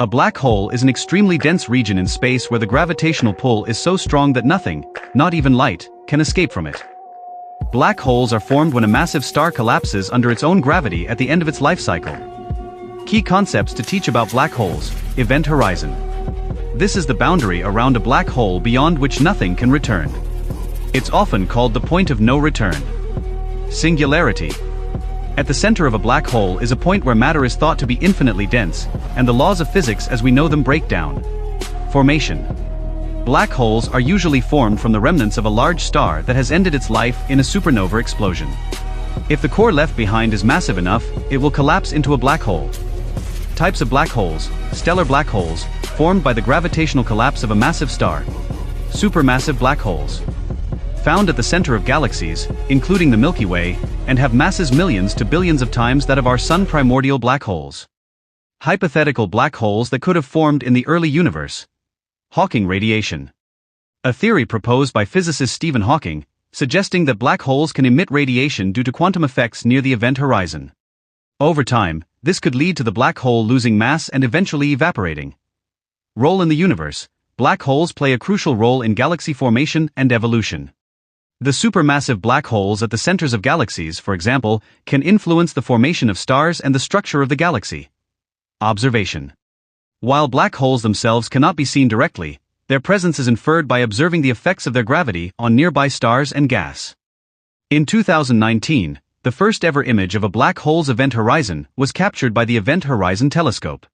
A black hole is an extremely dense region in space where the gravitational pull is so strong that nothing, not even light, can escape from it. Black holes are formed when a massive star collapses under its own gravity at the end of its life cycle. Key concepts to teach about black holes: event horizon. This is the boundary around a black hole beyond which nothing can return. It's often called the point of no return. Singularity. At the center of a black hole is a point where matter is thought to be infinitely dense, and the laws of physics as we know them break down. Formation. Black holes are usually formed from the remnants of a large star that has ended its life in a supernova explosion. If the core left behind is massive enough, it will collapse into a black hole. Types of black holes: stellar black holes, formed by the gravitational collapse of a massive star. Supermassive black holes, found at the center of galaxies, including the Milky Way, and have masses millions to billions of times that of our Sun. Primordial black holes. Hypothetical black holes that could have formed in the early universe. Hawking radiation. A theory proposed by physicist Stephen Hawking, suggesting that black holes can emit radiation due to quantum effects near the event horizon. Over time, this could lead to the black hole losing mass and eventually evaporating. Role in the universe. Black holes play a crucial role in galaxy formation and evolution. The supermassive black holes at the centers of galaxies, for example, can influence the formation of stars and the structure of the galaxy. Observation. While black holes themselves cannot be seen directly, their presence is inferred by observing the effects of their gravity on nearby stars and gas. In 2019, the first ever image of a black hole's event horizon was captured by the Event Horizon Telescope.